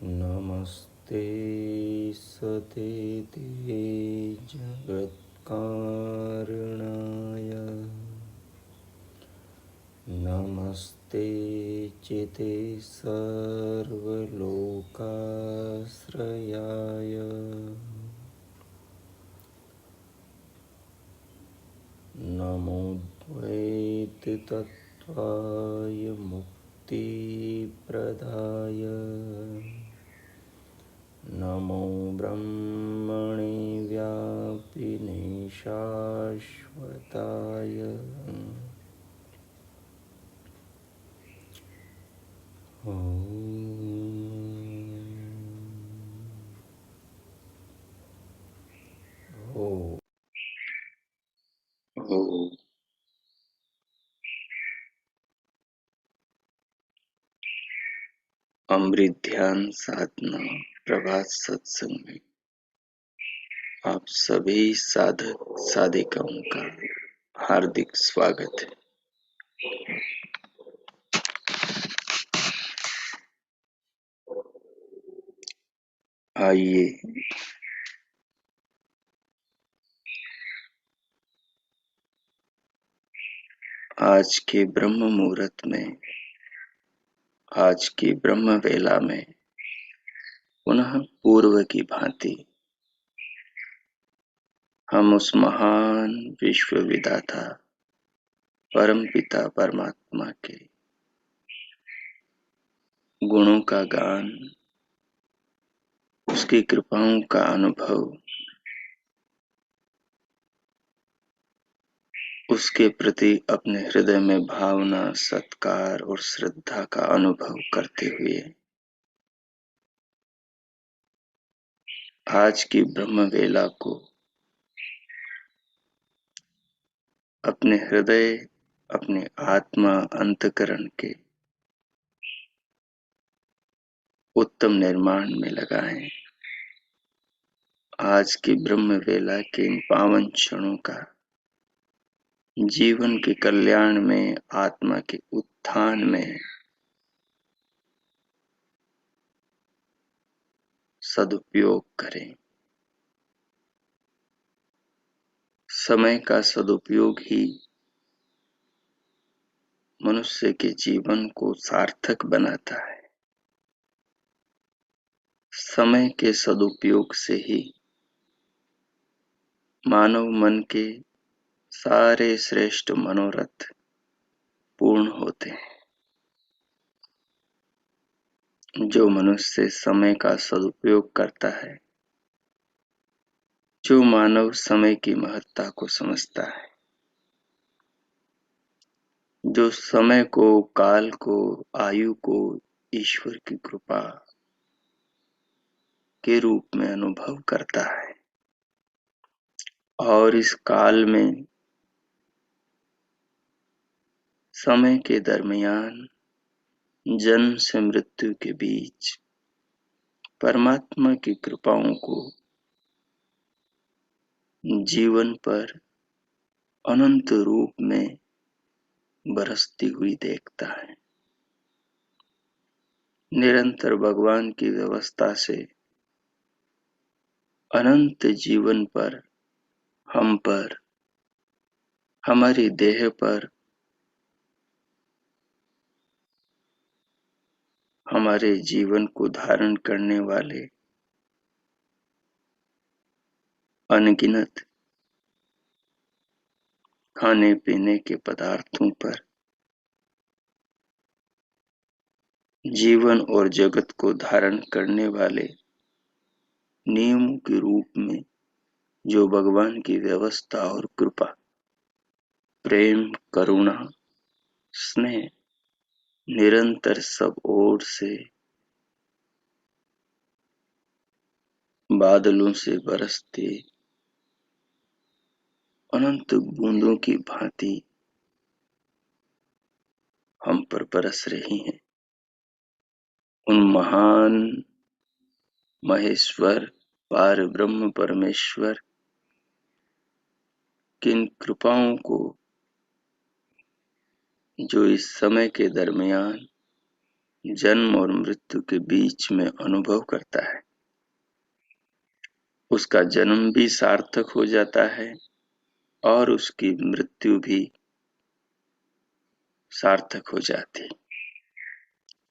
नमस्ते सतेते जगत्कारणाय नमस्ते चिते सर्वलोकाश्रयाय नमो द्वैततत्त्वाय मुक्तिप्रदाय नमो ब्रह्मणे व्यापिने शाश्वताय ओ अमृत ध्यान साधना प्रभात सत्संग में आप सभी साधक साधिकाओं का हार्दिक स्वागत है। आइए आज के ब्रह्म मुहूर्त में, आज की ब्रह्म वेला में पुनः पूर्व की भांति हम उस महान विश्व विधाता परम पिता परमात्मा के गुणों का गान, उसकी कृपाओं का अनुभव, उसके प्रति अपने हृदय में भावना, सत्कार और श्रद्धा का अनुभव करते हुए आज की ब्रह्म वेला को अपने हृदय, अपने आत्मा अंतकरण के उत्तम निर्माण में लगाएं। आज की ब्रह्म वेला के इन पावन क्षणों का जीवन के कल्याण में, आत्मा के उत्थान में सदुपयोग करें। समय का सदुपयोग ही मनुष्य के जीवन को सार्थक बनाता है। समय के सदुपयोग से ही मानव मन के सारे श्रेष्ठ मनोरथ पूर्ण होते हैं। जो मनुष्य समय का सदुपयोग करता है, जो मानव समय की महत्ता को समझता है, जो समय को, काल को, आयु को ईश्वर की कृपा के रूप में अनुभव करता है और इस काल में समय के दरमियान जन्म से मृत्यु के बीच परमात्मा की कृपाओं को जीवन पर अनंत रूप में बरसती हुई देखता है। निरंतर भगवान की व्यवस्था से अनंत जीवन पर, हम पर, हमारी देह पर, हमारे जीवन को धारण करने वाले अनगिनत खाने पीने के पदार्थों पर जीवन और जगत को धारण करने वाले नियमों के रूप में जो भगवान की व्यवस्था और कृपा, प्रेम, करुणा, स्नेह निरंतर सब ओर से बादलों से बरसते अनंत बूंदों की भांति हम पर बरस रही हैं। उन महान महेश्वर पार ब्रह्म परमेश्वर किन कृपाओं को जो इस समय के दरमियान जन्म और मृत्यु के बीच में अनुभव करता है, उसका जन्म भी सार्थक हो जाता है और उसकी मृत्यु भी सार्थक हो जाती।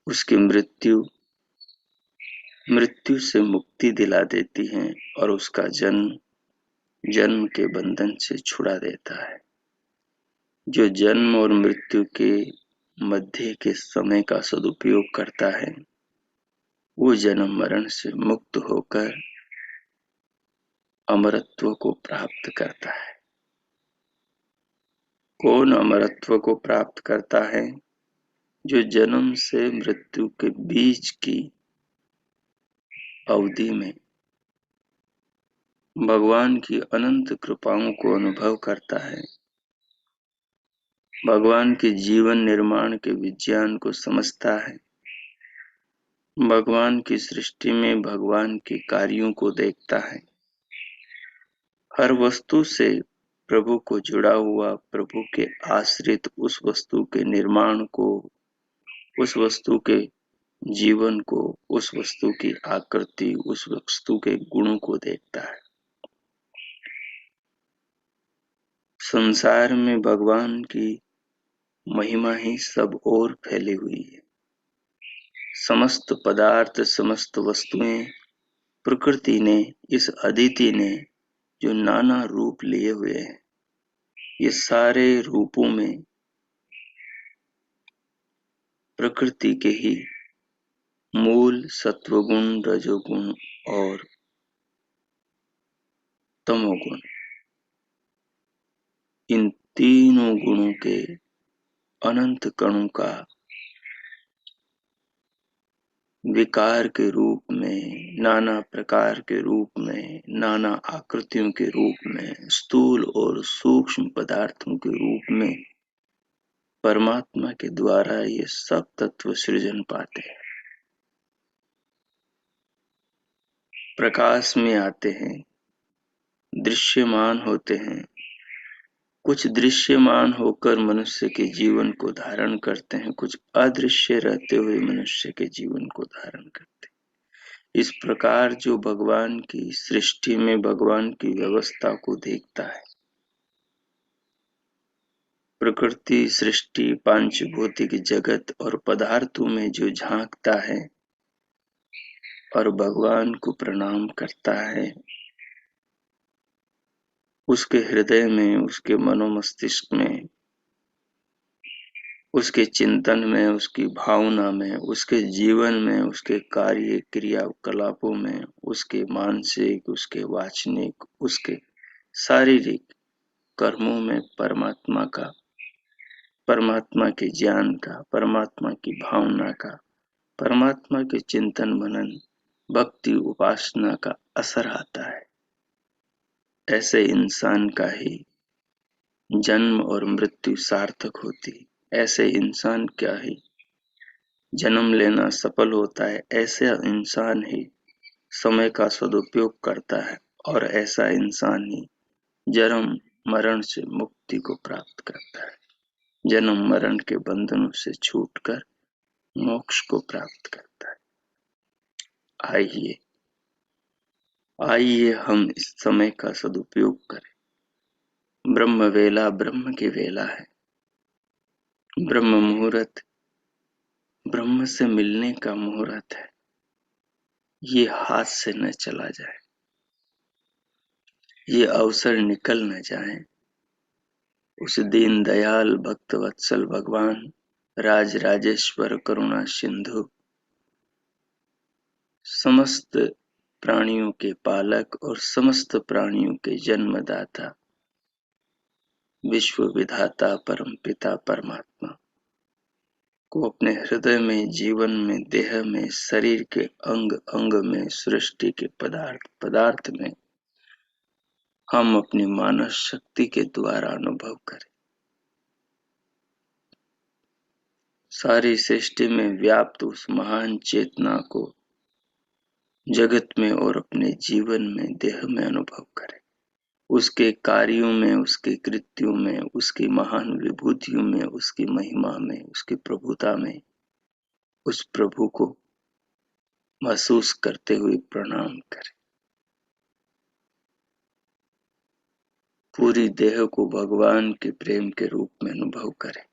उसकी मृत्यु से मुक्ति दिला देती है और उसका जन्म के बंधन से छुड़ा देता है। जो जन्म और मृत्यु के मध्य के समय का सदुपयोग करता है, वो जन्म मरण से मुक्त होकर अमरत्व को प्राप्त करता है। कौन अमरत्व को प्राप्त करता है? जो जन्म से मृत्यु के बीच की अवधि में भगवान की अनंत कृपाओं को अनुभव करता है, भगवान के जीवन निर्माण के विज्ञान को समझता है, भगवान की सृष्टि में भगवान के कार्यों को देखता है, हर वस्तु से प्रभु को जुड़ा हुआ, प्रभु के आश्रित उस वस्तु के निर्माण को, उस वस्तु के जीवन को, उस वस्तु की आकृति, उस वस्तु के गुणों को देखता है। संसार में भगवान की महिमा ही सब ओर फैली हुई है। समस्त पदार्थ, समस्त वस्तुएं, प्रकृति ने, इस अदिति ने जो नाना रूप लिए हुए हैं, ये सारे रूपों में प्रकृति के ही मूल सत्वगुण, रजोगुण और तमोगुण, इन तीनों गुणों के अनंत कणों का विकार के रूप में, नाना प्रकार के रूप में, नाना आकृतियों के रूप में, स्थूल और सूक्ष्म पदार्थों के रूप में परमात्मा के द्वारा ये सब तत्व सृजन पाते हैं, प्रकाश में आते हैं, दृश्यमान होते हैं। कुछ दृश्यमान होकर मनुष्य के जीवन को धारण करते हैं, कुछ अदृश्य रहते हुए मनुष्य के जीवन को धारण करते हैं। इस प्रकार जो भगवान की सृष्टि में भगवान की व्यवस्था को देखता है, प्रकृति, सृष्टि, पांचभौतिक जगत और पदार्थों में जो झांकता है और भगवान को प्रणाम करता है, उसके हृदय में, उसके मनोमस्तिष्क में, उसके चिंतन में, उसकी भावना में, उसके जीवन में, उसके कार्य क्रियाकलापों में, उसके मानसिक, उसके वाचनिक, उसके शारीरिक कर्मों में परमात्मा के ज्ञान का, परमात्मा की भावना का, परमात्मा के चिंतन मनन, भक्ति उपासना का असर आता है। ऐसे इंसान का ही जन्म और मृत्यु सार्थक होती। ऐसे इंसान क्या ही जन्म लेना सफल होता है। ऐसा इंसान ही समय का सदुपयोग करता है और ऐसा इंसान ही जन्म मरण से मुक्ति को प्राप्त करता है, जन्म मरण के बंधनों से छूटकर मोक्ष को प्राप्त करता है। आइए हम इस समय का सदुपयोग करें। ब्रह्म वेला ब्रह्म की वेला है। ब्रह्म मुहूर्त ब्रह्म से मिलने का मुहूर्त है। ये हाथ से न चला जाए, ये अवसर निकल न जाए। उस दीन दयाल भक्त वत्सल भगवान राज राजेश्वर करुणा सिंधु समस्त प्राणियों के पालक और समस्त प्राणियों के जन्मदाता, विश्व विधाता, परमपिता परमात्मा को अपने हृदय में, जीवन में, देह में, शरीर के अंग अंग में, सृष्टि के पदार्थ पदार्थ में हम अपनी मानस शक्ति के द्वारा अनुभव करें। सारी सृष्टि में व्याप्त उस महान चेतना को जगत में और अपने जीवन में, देह में अनुभव करें। उसके कार्यों में, उसके कृत्यों में, उसकी महान विभूतियों में, उसकी महिमा में, उसकी प्रभुता में उस प्रभु को महसूस करते हुए प्रणाम करें। पूरी देह को भगवान के प्रेम के रूप में अनुभव करें।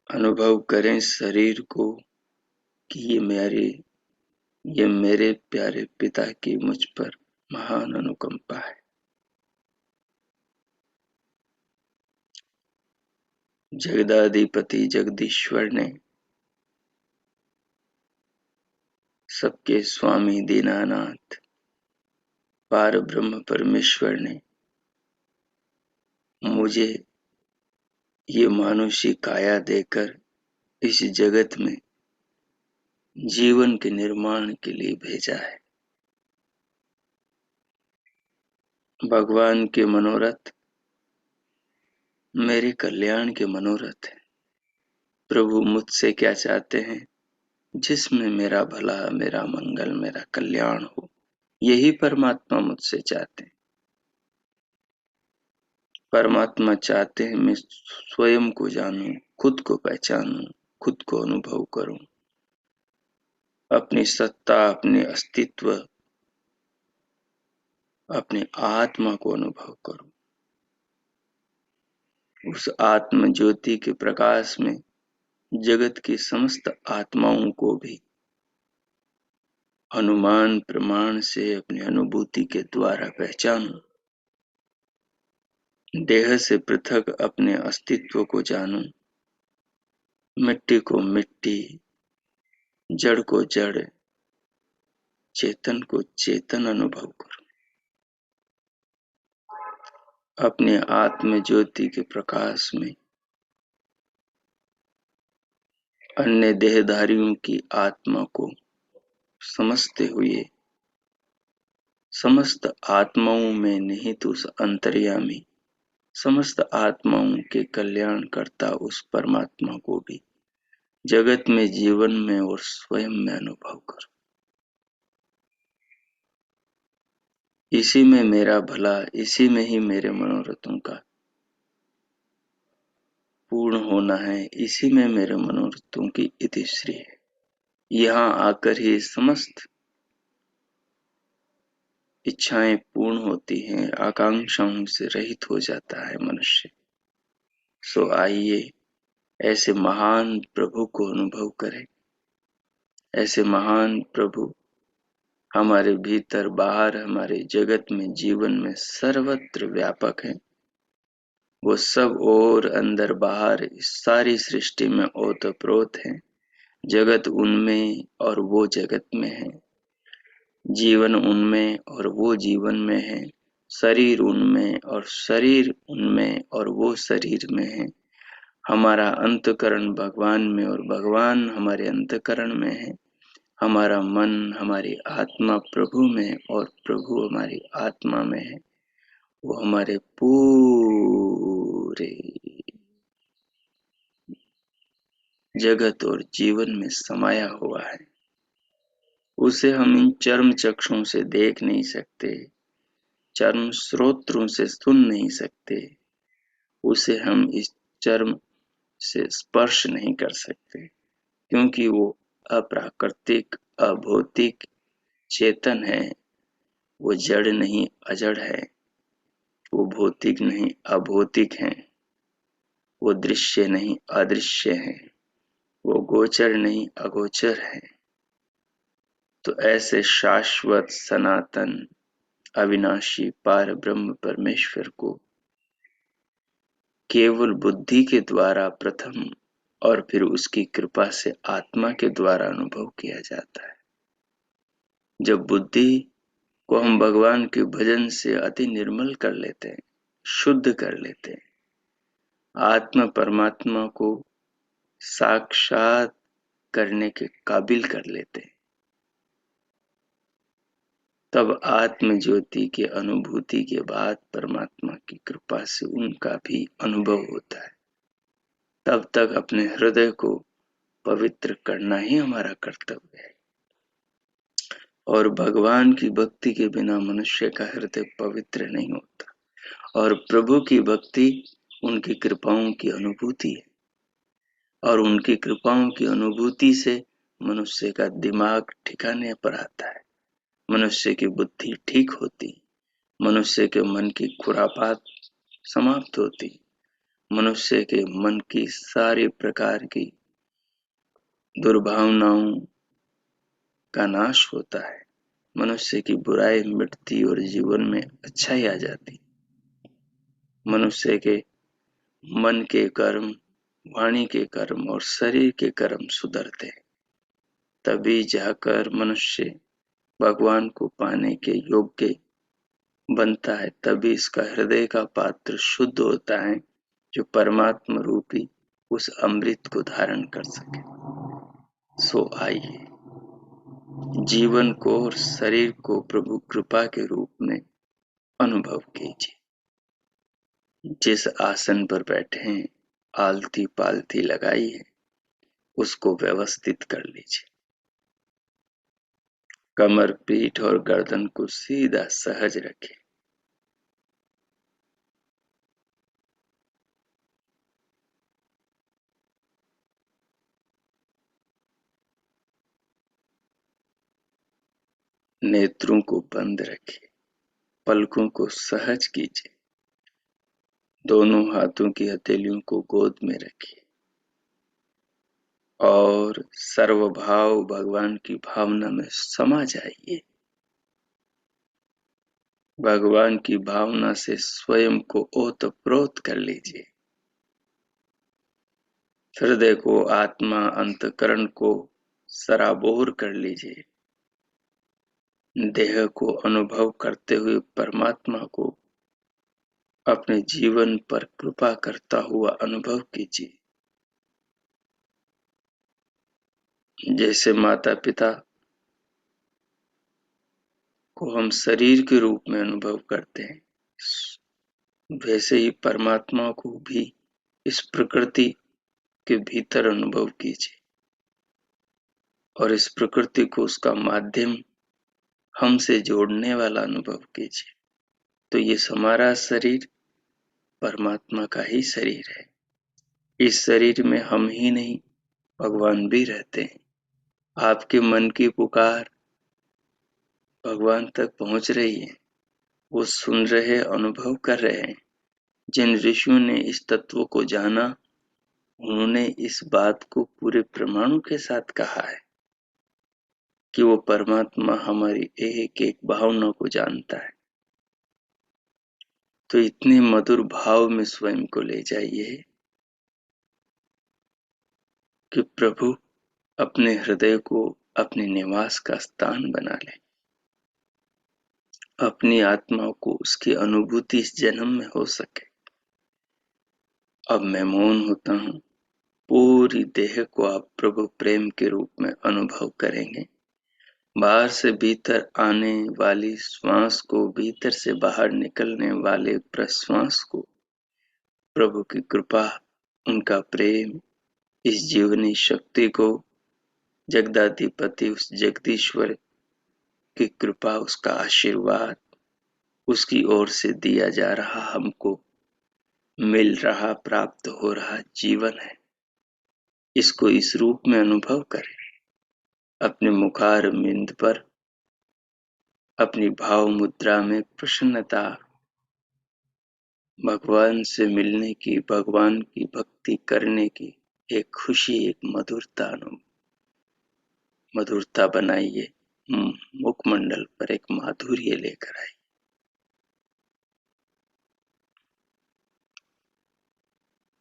अनुभव करें शरीर को कि ये मेरे प्यारे पिता की मुझ पर महान अनुकंपा है। जगदाधिपति जगदीश्वर ने, सबके स्वामी दीनानाथ पार ब्रह्म परमेश्वर ने मुझे ये मानुषी काया देकर इस जगत में जीवन के निर्माण के लिए भेजा है। भगवान के मनोरथ मेरे कल्याण के मनोरथ है। प्रभु मुझसे क्या चाहते हैं? जिसमें मेरा भला, मेरा मंगल, मेरा कल्याण हो, यही परमात्मा मुझसे चाहते हैं। परमात्मा चाहते हैं मैं स्वयं को जानूं, खुद को पहचानूं, खुद को अनुभव करूं, अपनी सत्ता, अपने अस्तित्व, अपने आत्मा को अनुभव करूं। उस आत्म ज्योति के प्रकाश में जगत की समस्त आत्माओं को भी अनुमान प्रमाण से अपनी अनुभूति के द्वारा पहचानूं। देह से पृथक अपने अस्तित्व को जानूं, मिट्टी को मिट्टी, जड़ को जड़, चेतन को चेतन अनुभव करूं। अपने आत्म ज्योति के प्रकाश में अन्य देहधारियों की आत्मा को समझते हुए समस्त आत्माओं में निहित उस अंतर्यामी, समस्त आत्माओं के कल्याण करता उस परमात्मा को भी जगत में, जीवन में और स्वयं में अनुभव करो। इसी में मेरा भला, इसी में ही मेरे मनोरथों का पूर्ण होना है, इसी में मेरे मनोरथों की इतिश्री है। यहाँ आकर ही समस्त इच्छाएं पूर्ण होती हैं, आकांक्षाओं से रहित हो जाता है मनुष्य। सो आइए ऐसे महान प्रभु को अनुभव करें। ऐसे महान प्रभु हमारे भीतर बाहर, हमारे जगत में, जीवन में सर्वत्र व्यापक है। वो सब और अंदर बाहर इस सारी सृष्टि में ओतप्रोत है। जगत उनमें और वो जगत में है, जीवन उनमें और वो जीवन में है, शरीर उनमें और शरीर उनमें और वो शरीर में है। हमारा अंतकरण भगवान में और भगवान हमारे अंतकरण में है। हमारा मन, हमारी आत्मा प्रभु में और प्रभु हमारी आत्मा में है। वो हमारे पूरे जगत और जीवन में समाया हुआ है। उसे हम इन चर्म चक्षुओं से देख नहीं सकते, चर्म श्रोत्रों से सुन नहीं सकते, उसे हम इस चर्म से स्पर्श नहीं कर सकते, क्योंकि वो अप्राकृतिक, अभौतिक चेतन है। वो जड़ नहीं अजड़ है, वो भौतिक नहीं अभौतिक है, वो दृश्य नहीं अदृश्य है, वो गोचर नहीं अगोचर है। तो ऐसे शाश्वत, सनातन, अविनाशी पार ब्रह्म परमेश्वर को केवल बुद्धि के द्वारा प्रथम और फिर उसकी कृपा से आत्मा के द्वारा अनुभव किया जाता है। जब बुद्धि को हम भगवान के भजन से अति निर्मल कर लेते हैं, शुद्ध कर लेते हैं, आत्मा परमात्मा को साक्षात करने के काबिल कर लेते हैं, तब आत्म ज्योति के अनुभूति के बाद परमात्मा की कृपा से उनका भी अनुभव होता है। तब तक अपने हृदय को पवित्र करना ही हमारा कर्तव्य है। और भगवान की भक्ति के बिना मनुष्य का हृदय पवित्र नहीं होता। और प्रभु की भक्ति उनकी कृपाओं की अनुभूति है, और उनकी कृपाओं की अनुभूति से मनुष्य का दिमाग ठिकाने पर आता है, मनुष्य की बुद्धि ठीक होती, मनुष्य के मन की खुरापात समाप्त होती, मनुष्य के मन की सारी प्रकार की दुर्भावनाओं का नाश होता है, मनुष्य की बुराई मिटती और जीवन में अच्छाई आ जाती, मनुष्य के मन के कर्म, वाणी के कर्म और शरीर के कर्म सुधरते, तभी जाकर मनुष्य भगवान को पाने के योग्य बनता है। तभी इसका हृदय का पात्र शुद्ध होता है, जो परमात्मा रूपी उस अमृत को धारण कर सके। सो आइए जीवन को और शरीर को प्रभु कृपा के रूप में अनुभव कीजिए। जिस आसन पर बैठे हैं, आलती पालती लगाई है, उसको व्यवस्थित कर लीजिए। कमर, पीठ और गर्दन को सीधा सहज रखें। नेत्रों को बंद रखें, पलकों को सहज कीजिए, दोनों हाथों की हथेलियों को गोद में रखिए और सर्वभाव भगवान की भावना में समा जाइए। भगवान की भावना से स्वयं को ओतप्रोत कर लीजिए। हृदय को, आत्मा, अंतकरण को सराबोर कर लीजिए। देह को अनुभव करते हुए परमात्मा को अपने जीवन पर कृपा करता हुआ अनुभव कीजिए। जैसे माता पिता को हम शरीर के रूप में अनुभव करते हैं, वैसे ही परमात्मा को भी इस प्रकृति के भीतर अनुभव कीजिए और इस प्रकृति को उसका माध्यम हमसे जोड़ने वाला अनुभव कीजिए। तो ये हमारा शरीर परमात्मा का ही शरीर है। इस शरीर में हम ही नहीं, भगवान भी रहते हैं। आपके मन की पुकार भगवान तक पहुंच रही है, वो सुन रहे, अनुभव कर रहे हैं। जिन ऋषियों ने इस तत्व को जाना, उन्होंने इस बात को पूरे प्रमाणों के साथ कहा है कि वो परमात्मा हमारी एक एक भावना को जानता है। तो इतने मधुर भाव में स्वयं को ले जाइए कि प्रभु अपने हृदय को अपने निवास का स्थान बना ले। अपनी आत्मा को उसकी अनुभूति इस जन्म में हो सके। अब मैं मौन होता हूँ। पूरी देह को आप प्रभु प्रेम के रूप में अनुभव करेंगे। बाहर से भीतर आने वाली श्वास को, भीतर से बाहर निकलने वाले प्रश्वास को प्रभु की कृपा, उनका प्रेम, इस जीवनी शक्ति को जगदाधिपति उस जगदीश्वर की कृपा, उसका आशीर्वाद, उसकी ओर से दिया जा रहा, हमको मिल रहा, प्राप्त हो रहा जीवन है। इसको इस रूप में अनुभव करें। अपने मुखारविंद पर अपनी भाव मुद्रा में प्रसन्नता, भगवान से मिलने की, भगवान की भक्ति करने की एक खुशी, एक मधुरता बनाइए। मुखमंडल पर एक माधुर्य लेकर आइए।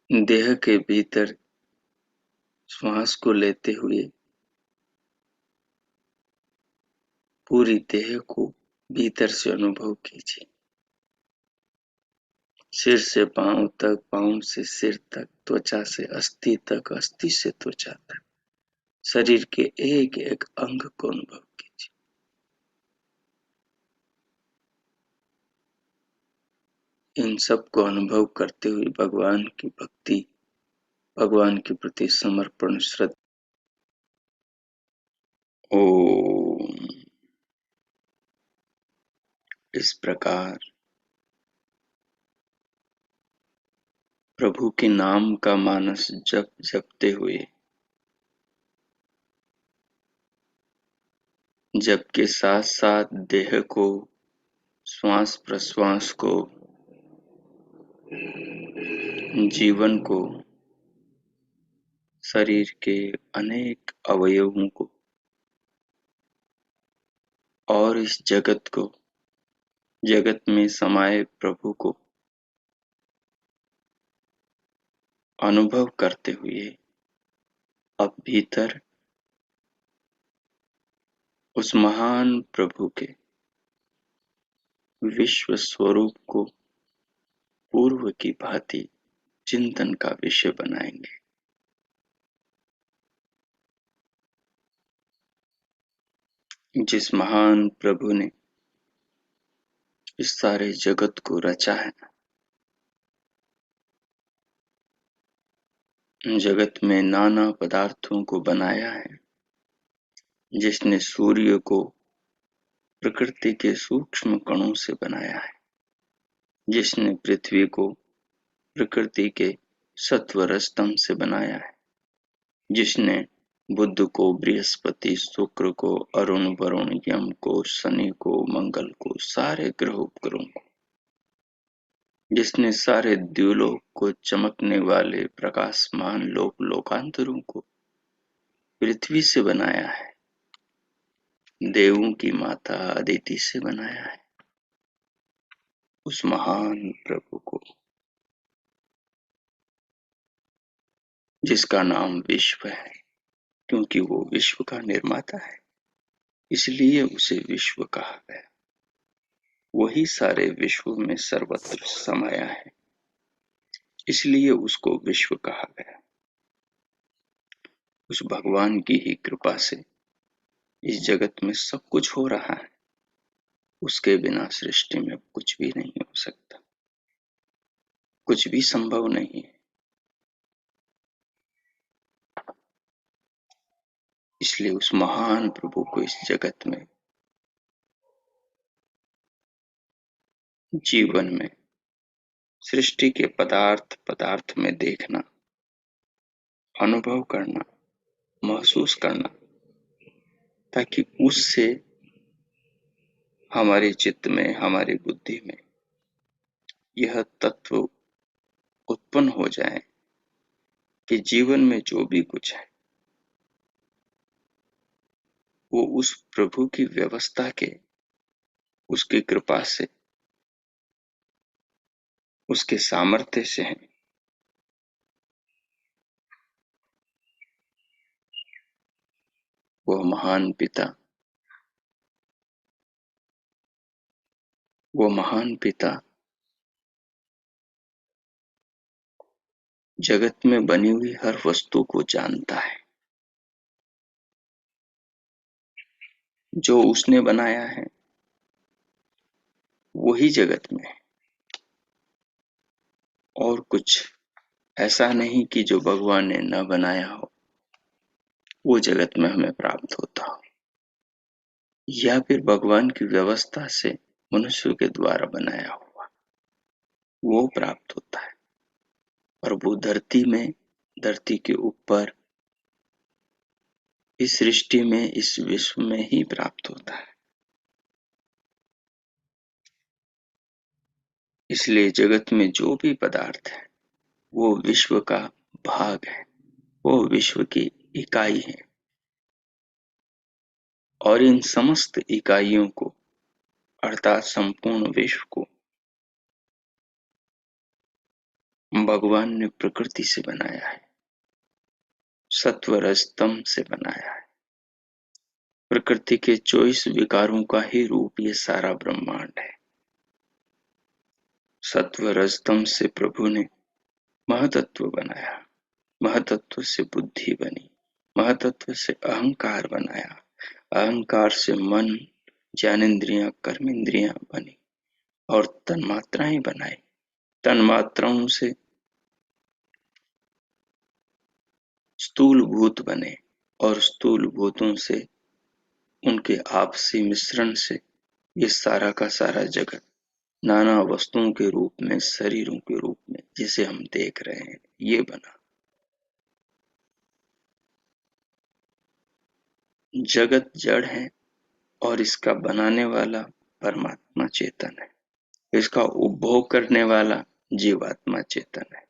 देह के भीतर श्वास को लेते हुए पूरी देह को भीतर से अनुभव कीजिए। सिर से पांव तक, पांव से सिर तक, त्वचा से अस्थि तक, अस्थि से त्वचा तक, शरीर के एक एक अंग को अनुभव कीजिए। इन सब को अनुभव करते हुए भगवान की भक्ति, भगवान के प्रति समर्पण, श्रद्धा। ओम। इस प्रकार प्रभु के नाम का मानस जपते हुए, जप के साथ साथ देह को, श्वास प्रश्वास को, जीवन को, शरीर के अनेक अवयवों को और इस जगत को, जगत में समाये प्रभु को अनुभव करते हुए अब भीतर उस महान प्रभु के विश्व स्वरूप को पूर्व की भांति चिंतन का विषय बनाएंगे। जिस महान प्रभु ने इस सारे जगत को रचा है, जगत में नाना पदार्थों को बनाया है, जिसने सूर्य को प्रकृति के सूक्ष्म कणों से बनाया है, जिसने पृथ्वी को प्रकृति के सत्वर स्तंभ से बनाया है, जिसने बुध को, बृहस्पति, शुक्र को, अरुण, वरुण, यम को, शनि को, मंगल को, सारे ग्रह उपग्रहों को, जिसने सारे द्युलोक को, चमकने वाले प्रकाशमान लोक लोकांतरों को पृथ्वी से बनाया है, देवों की माता अदिति से बनाया है, उस महान प्रभु को, जिसका नाम विश्व है, क्योंकि वो विश्व का निर्माता है, इसलिए उसे विश्व कहा गया। वही सारे विश्व में सर्वत्र समाया है, इसलिए उसको विश्व कहा गया। उस भगवान की ही कृपा से इस जगत में सब कुछ हो रहा है। उसके बिना सृष्टि में कुछ भी नहीं हो सकता, कुछ भी संभव नहीं है। इसलिए उस महान प्रभु को इस जगत में, जीवन में, सृष्टि के पदार्थ में देखना, अनुभव करना, महसूस करना, ताकि उससे हमारे चित्त में, हमारी बुद्धि में यह तत्व उत्पन्न हो जाए कि जीवन में जो भी कुछ है वो उस प्रभु की व्यवस्था के, उसकी कृपा से, उसके सामर्थ्य से है। वो महान पिता, वो महान पिता जगत में बनी हुई हर वस्तु को जानता है। जो उसने बनाया है वही जगत में है, और कुछ ऐसा नहीं कि जो भगवान ने न बनाया हो वो जगत में हमें प्राप्त होता हो, या फिर भगवान की व्यवस्था से मनुष्य के द्वारा बनाया हुआ वो प्राप्त होता है। और वो धरती में, धरती के ऊपर, इस सृष्टि में, इस विश्व में ही प्राप्त होता है। इसलिए जगत में जो भी पदार्थ है वो विश्व का भाग है, वो विश्व की इकाई है। और इन समस्त इकाइयों को, अर्थात संपूर्ण विश्व को भगवान ने प्रकृति से बनाया है, सत्व रज तम से बनाया है। प्रकृति के 24 विकारों का ही रूप ये सारा ब्रह्मांड है। सत्व रज तम से प्रभु ने महतत्व बनाया, महतत्व से बुद्धि बनी, महतत्व से अहंकार बनाया, अहंकार से मन, ज्ञानेन्द्रियां, कर्मेंद्रियां बनी और तन्मात्राएं बनाई, तन्मात्राओं से स्थूल भूत बने और स्थूल भूतों से उनके आपसी मिश्रण से ये सारा का सारा जगत नाना वस्तुओं के रूप में, शरीरों के रूप में जिसे हम देख रहे हैं, ये बना। जगत जड़ है और इसका बनाने वाला परमात्मा चेतन है, इसका उपभोग करने वाला जीवात्मा चेतन है।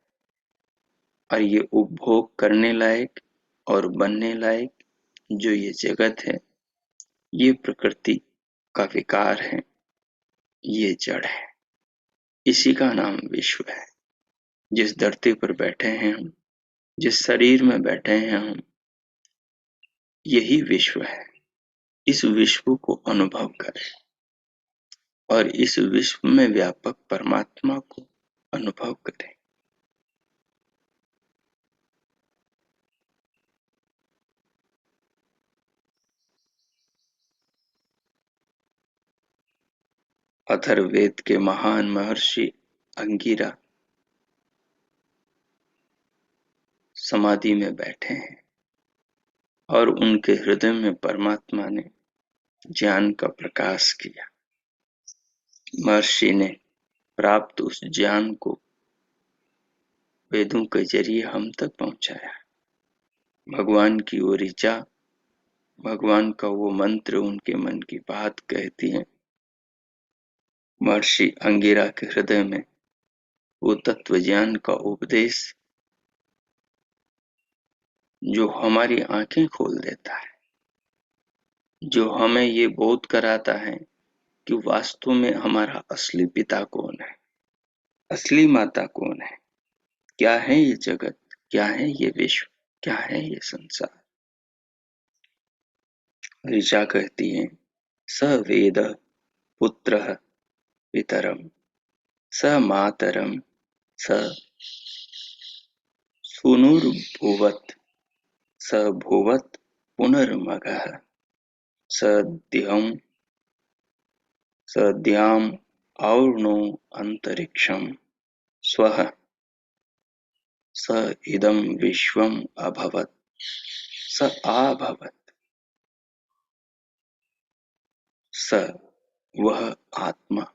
और ये उपभोग करने लायक और बनने लायक जो ये जगत है, ये प्रकृति का विकार है, ये जड़ है। इसी का नाम विश्व है। जिस धरती पर बैठे हैं हम, जिस शरीर में बैठे हैं हम, यही विश्व है। इस विश्व को अनुभव करें और इस विश्व में व्यापक परमात्मा को अनुभव करें। अथर्ववेद के महान महर्षि अंगिरा समाधि में बैठे हैं और उनके हृदय में परमात्मा ने ज्ञान का प्रकाश किया। महर्षि ने प्राप्त उस ज्ञान को वेदों के जरिए हम तक पहुंचाया। भगवान की वो ऋचा, भगवान का वो मंत्र उनके मन की बात कहती है। महर्षि अंगिरा के हृदय में वो तत्व ज्ञान का उपदेश जो हमारी आंखें खोल देता है, जो हमें ये बोध कराता है कि वास्तव में हमारा असली पिता कौन है, असली माता कौन है, क्या है ये जगत, क्या है ये विश्व, क्या है ये संसार। ऋचा कहती है, स वेद पुत्रः पितरम स मातरम स सूनुर्भुवत् स भुवत् पुनर्मगः स द्याम् और्णो अंतरिक्षम स्वः स इदं विश्वम् अभवत् स आभवत्। स वह आत्मा,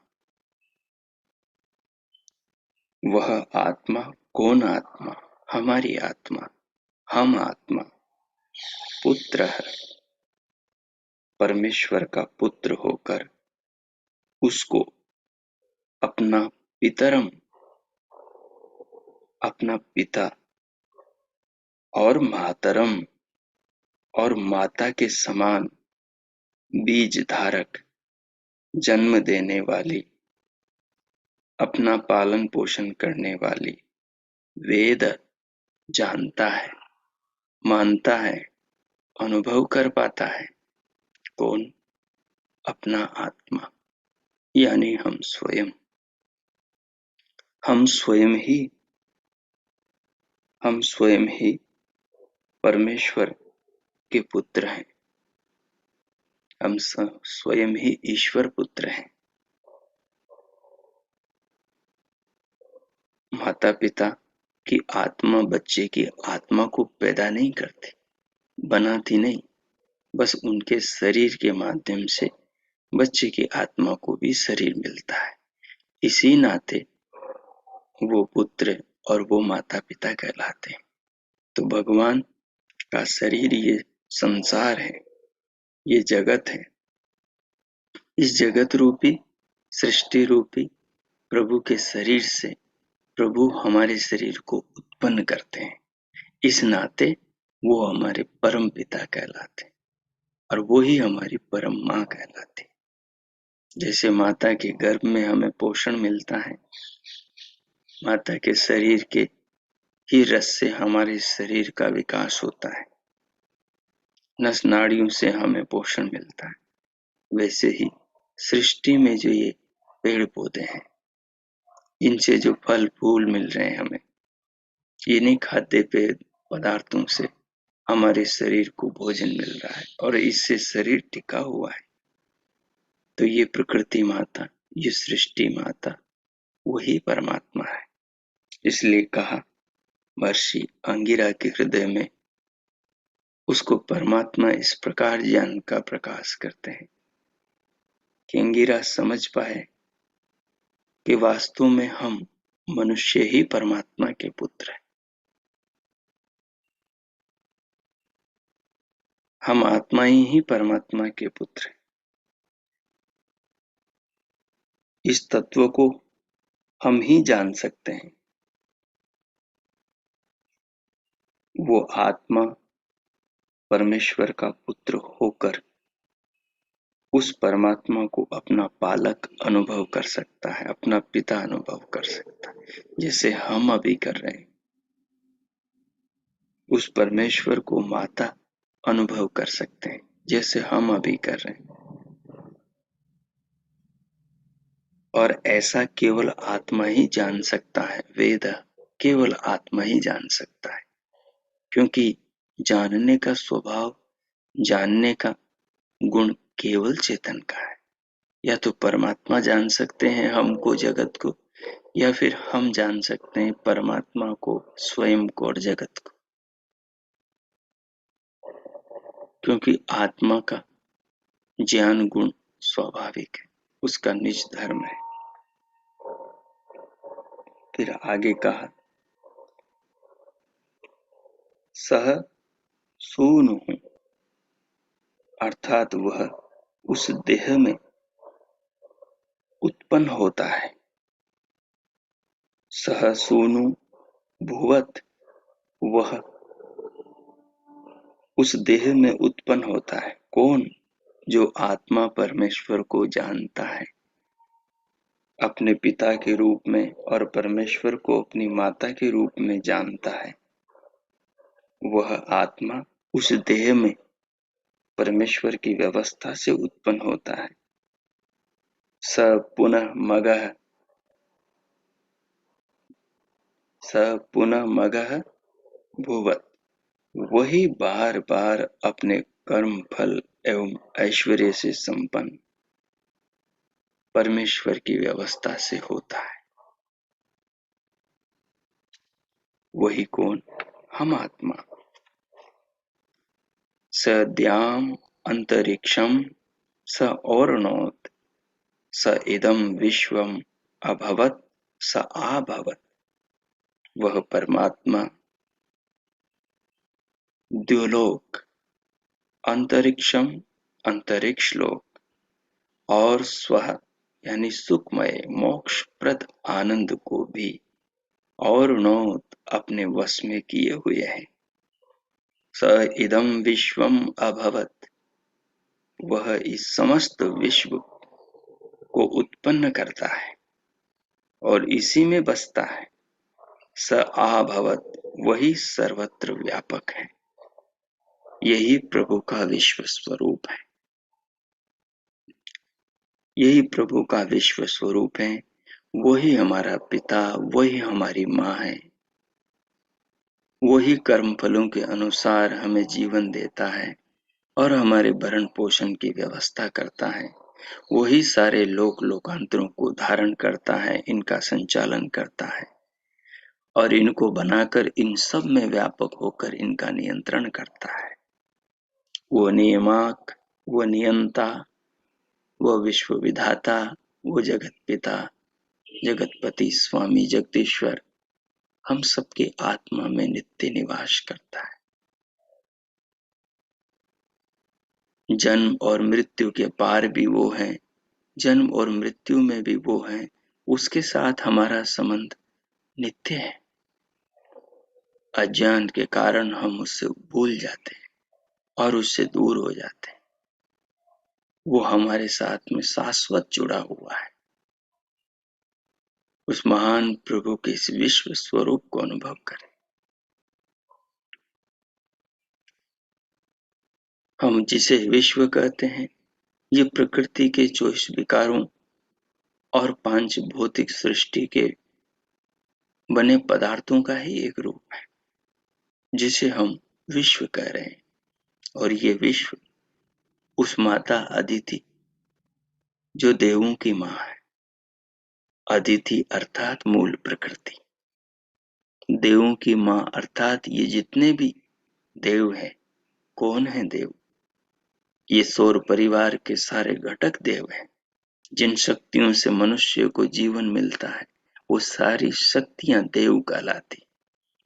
वह आत्मा कौन आत्मा? हमारी आत्मा, हम आत्मा, पुत्र है, परमेश्वर का पुत्र होकर उसको अपना पितरम, अपना पिता और मातरम और माता के समान बीज धारक, जन्म देने वाली, अपना पालन पोषण करने वाली वेद जानता है, मानता है, अनुभव कर पाता है। कौन? अपना आत्मा, यानी हम स्वयं। हम स्वयं ही परमेश्वर के पुत्र हैं। हम स्वयं ही ईश्वर पुत्र हैं। माता पिता की आत्मा बच्चे की आत्मा को पैदा नहीं करती, बनाती नहीं, बस उनके शरीर के माध्यम से बच्चे की आत्मा को भी शरीर मिलता है। इसी नाते वो पुत्र और वो माता पिता कहलाते हैं। तो भगवान का शरीर ये संसार है, ये जगत है। इस जगत रूपी, सृष्टि रूपी प्रभु के शरीर से प्रभु हमारे शरीर को उत्पन्न करते हैं। इस नाते वो हमारे परम पिता कहलाते हैं और वो ही हमारी परम माँ कहलाती है। जैसे माता के गर्भ में हमें पोषण मिलता है, माता के शरीर के ही रस से हमारे शरीर का विकास होता है, नस नाड़ियों से हमें पोषण मिलता है। वैसे ही सृष्टि में जो ये पेड़ पौधे हैं, इनसे जो फल फूल मिल रहे हैं हमें, इन्हीं खाद्य पेय पदार्थों से हमारे शरीर को भोजन मिल रहा है और इससे शरीर टिका हुआ है। तो ये प्रकृति माता, ये सृष्टि माता वही परमात्मा है। इसलिए कहा महर्षि अंगिरा के हृदय में उसको परमात्मा इस प्रकार ज्ञान का प्रकाश करते हैं कि अंगिरा समझ पाए कि वास्तव में हम मनुष्य ही परमात्मा के पुत्र हैं। हम आत्मा ही परमात्मा के पुत्र हैं। इस तत्व को हम ही जान सकते हैं। वो आत्मा परमेश्वर का पुत्र होकर उस परमात्मा को अपना पालक अनुभव कर सकता है, अपना पिता अनुभव कर सकता है, जैसे हम अभी कर रहे हैं। उस परमेश्वर को माता अनुभव कर सकते हैं, जैसे हम अभी कर रहे हैं। और ऐसा केवल आत्मा ही जान सकता है। वेद केवल आत्मा ही जान सकता है, क्योंकि जानने का स्वभाव, जानने का गुण केवल चेतन का है। या तो परमात्मा जान सकते हैं हमको, जगत को, या फिर हम जान सकते हैं परमात्मा को, स्वयं को और जगत को। क्योंकि आत्मा का ज्ञान गुण स्वाभाविक है, उसका निज धर्म है। फिर आगे कहा सह सूनुः, अर्थात वह उस देह में उत्पन्न होता है। सह सूनु भुवत, वह उस देह में उत्पन्न होता है। कौन? जो आत्मा परमेश्वर को जानता है अपने पिता के रूप में और परमेश्वर को अपनी माता के रूप में जानता है, वह आत्मा उस देह में परमेश्वर की व्यवस्था से उत्पन्न होता है। स पुनः मगः, स पुनः मगः भुवत, वही बार बार अपने कर्म फल एवं ऐश्वर्य से संपन्न परमेश्वर की व्यवस्था से होता है। वही कौन? हम आत्मा। स द्याम अंतरिक्षम स और्णोत स इदम विश्वम अभवत स आभवत, वह परमात्मा द्युलोक, अंतरिक्षम अंतरिक्ष लोक, और स्वः यानी सुखमय मोक्षप्रद आनंद को भी और नोत अपने वश में किए हुए है। स इदम विश्वम अभवत, वह इस समस्त विश्व को उत्पन्न करता है और इसी में बसता है। स आभवत, वही सर्वत्र व्यापक है। यही प्रभु का विश्व स्वरूप है। यही प्रभु का विश्व स्वरूप है। वही हमारा पिता, वही हमारी माँ है। वही कर्म फलों के अनुसार हमें जीवन देता है और हमारे भरण पोषण की व्यवस्था करता है। वही सारे लोक लोकांतरों को धारण करता है, इनका संचालन करता है और इनको बनाकर इन सब में व्यापक होकर इनका नियंत्रण करता है। वो नियामक, वो नियंता, वो विश्व विधाता, वो जगत पिता, जगतपति, स्वामी जगदीश्वर हम सबके आत्मा में नित्य निवास करता है। जन्म और मृत्यु के पार भी वो है, जन्म और मृत्यु में भी वो है। उसके साथ हमारा संबंध नित्य है। अज्ञान के कारण हम उससे भूल जाते हैं और उससे दूर हो जाते हैं। वो हमारे साथ में शाश्वत जुड़ा हुआ है। उस महान प्रभु के इस विश्व स्वरूप को अनुभव करें। हम जिसे विश्व कहते हैं, ये प्रकृति के 24 विकारों और 5 भौतिक सृष्टि के बने पदार्थों का ही एक रूप है, जिसे हम विश्व कह रहे हैं। और ये विश्व उस माता अदिति, जो देवों की माँ है। अदिति अर्थात मूल प्रकृति, देवों की माँ अर्थात ये जितने भी देव हैं। कौन है देव? ये सौर परिवार के सारे घटक देव हैं। जिन शक्तियों से मनुष्य को जीवन मिलता है, वो सारी शक्तियां देव कहलाती।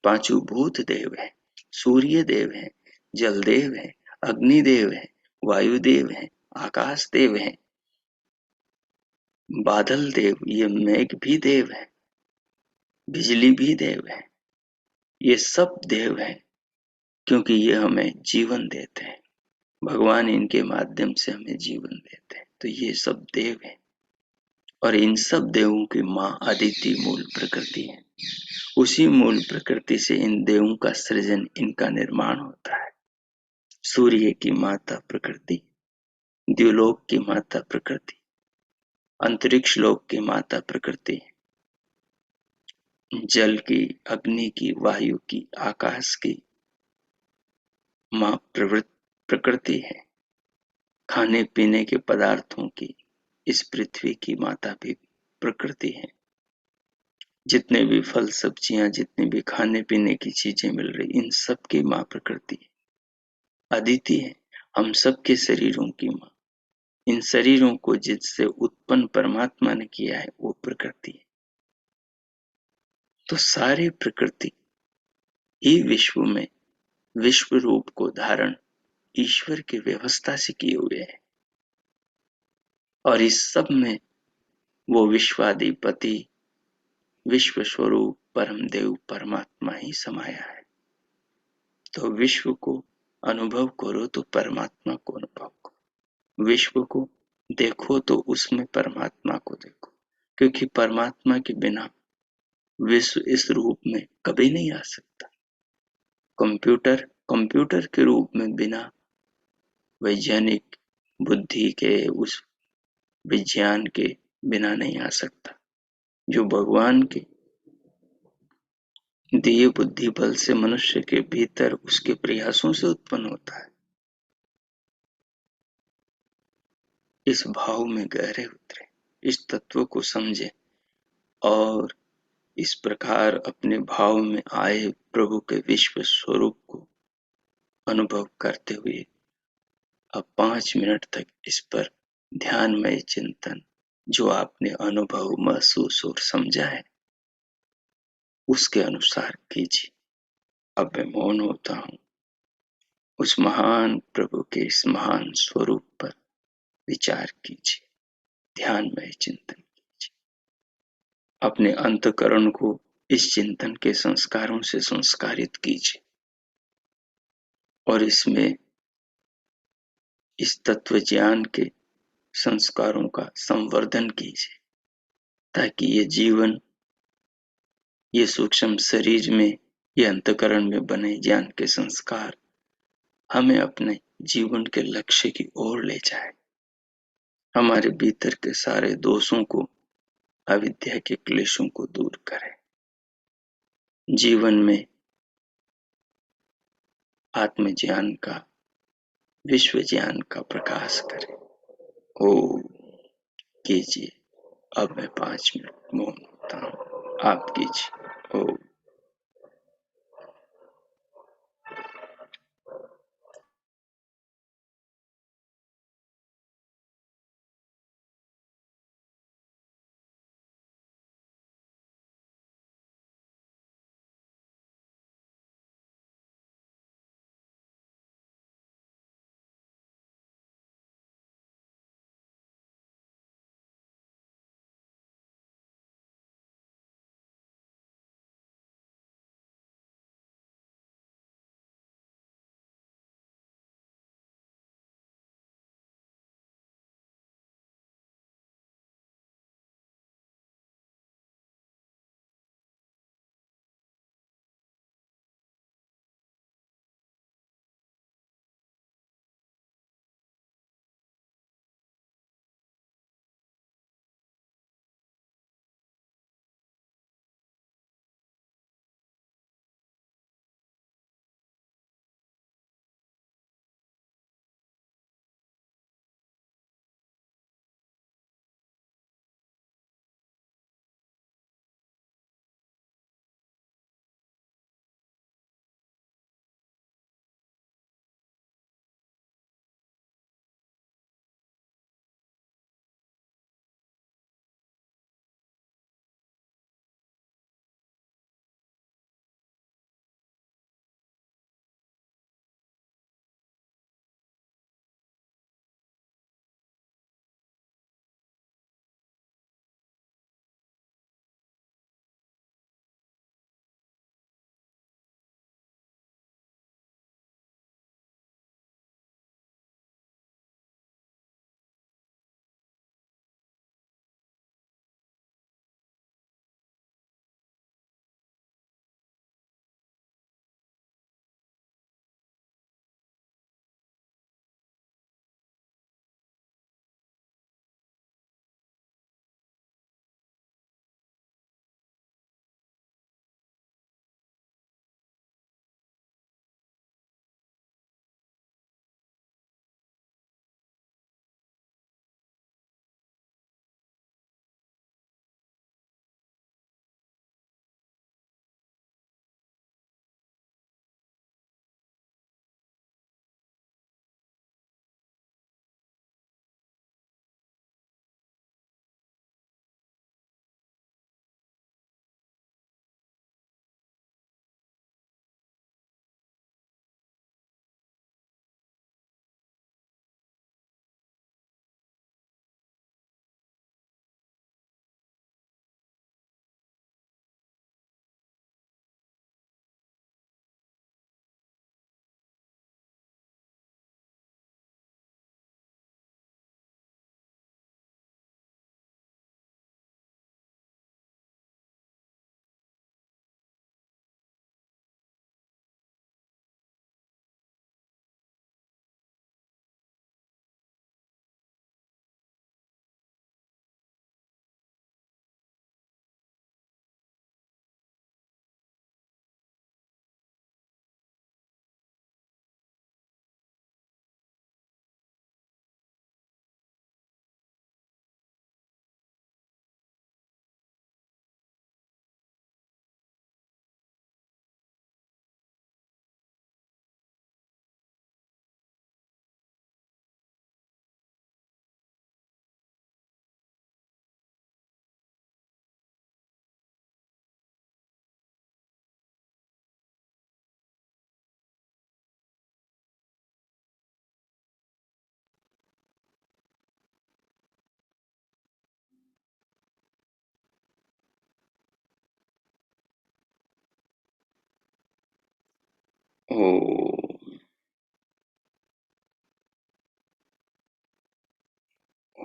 पांचों भूत देव हैं, सूर्य देव हैं, जल देव हैं, अग्नि देव हैं, वायु देव हैं, आकाश देव हैं, बादल देव, ये मेघ भी देव है, बिजली भी देव है। ये सब देव हैं, क्योंकि ये हमें जीवन देते हैं। भगवान इनके माध्यम से हमें जीवन देते हैं। तो ये सब देव हैं, और इन सब देवों की माँ अदिति मूल प्रकृति है। उसी मूल प्रकृति से इन देवों का सृजन, इनका निर्माण होता है। सूर्य की माता प्रकृति, द्युलोक की माता प्रकृति, अंतरिक्ष लोक की माता प्रकृति, जल की, अग्नि की, वायु की, आकाश की माँ प्रकृति है। खाने पीने के पदार्थों की इस पृथ्वी की माता भी प्रकृति है। जितने भी फल सब्जियां, जितने भी खाने पीने की चीजें मिल रही, इन सब की माँ प्रकृति है, अदिति है। हम सबके शरीरों की माँ, इन शरीरों को जिससे उत्पन्न परमात्मा ने किया है, वो प्रकृति है। तो सारी प्रकृति ही विश्व में विश्व रूप को धारण ईश्वर की व्यवस्था से किए हुए है। और इस सब में वो विश्वाधिपति, विश्व स्वरूप परम देव परमात्मा ही समाया है। तो विश्व को अनुभव करो तो परमात्मा को अनुभव करो, विश्व को देखो तो उसमें परमात्मा को देखो, क्योंकि परमात्मा के बिना विश्व इस रूप में कभी नहीं आ सकता। कंप्यूटर के रूप में बिना वैज्ञानिक बुद्धि के, उस विज्ञान के बिना नहीं आ सकता, जो भगवान के दिए बुद्धि बल से मनुष्य के भीतर उसके प्रयासों से उत्पन्न होता है। इस भाव में गहरे उतरे, इस तत्व को समझे, और इस प्रकार अपने भाव में आए प्रभु के विश्व स्वरूप को अनुभव करते हुए अब 5 मिनट तक इस पर ध्यानमय चिंतन, जो आपने अनुभव, महसूस और समझा है, उसके अनुसार कीजिए। अब मैं मौन होता हूँ। उस महान प्रभु के इस महान स्वरूप पर विचार कीजिए, ध्यानमय चिंतन कीजिए। अपने अंतःकरण को इस चिंतन के संस्कारों से संस्कारित कीजिए, और इसमें इस तत्व ज्ञान के संस्कारों का संवर्धन कीजिए, ताकि ये जीवन, ये सूक्ष्म शरीर में, ये अंतःकरण में बने ज्ञान के संस्कार हमें अपने जीवन के लक्ष्य की ओर ले जाए, हमारे भीतर के सारे दोषों को, अविद्या के क्लेशों को दूर करे, जीवन में आत्मज्ञान का, विश्व ज्ञान का प्रकाश करे। ओम कीजिए। अब मैं 5 मिनट मौन होता हूँ, आप कीजिए। ओम।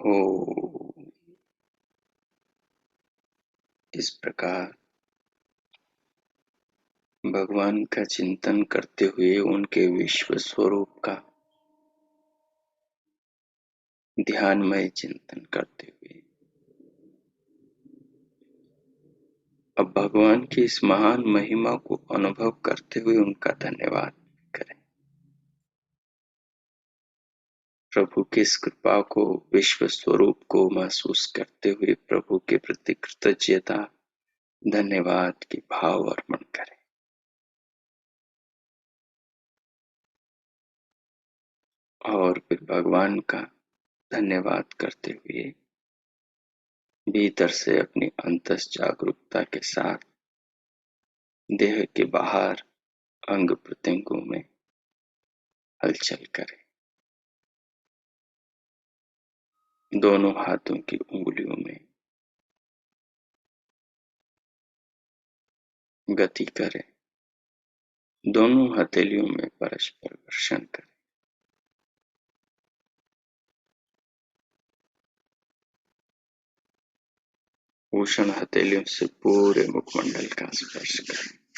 हो। इस प्रकार भगवान का चिंतन करते हुए उनके विश्व स्वरूप का ध्यानमय चिंतन करते हुए अब भगवान की इस महान महिमा को अनुभव करते हुए उनका धन्यवाद करें। प्रभु की इस कृपा को, विश्व स्वरूप को महसूस करते हुए प्रभु के प्रति कृतज्ञता, धन्यवाद के भाव अर्पण करें। और फिर भगवान का धन्यवाद करते हुए भीतर से अपनी अंतस जागरूकता के साथ देह के बाहर अंग प्रत्यंगों में हलचल करें। दोनों हाथों की उंगलियों में गति करें। दोनों हथेलियों में परस्पर घर्षण करें। उष्ण हथेलियों से पूरे मुखमंडल का स्पर्श करें।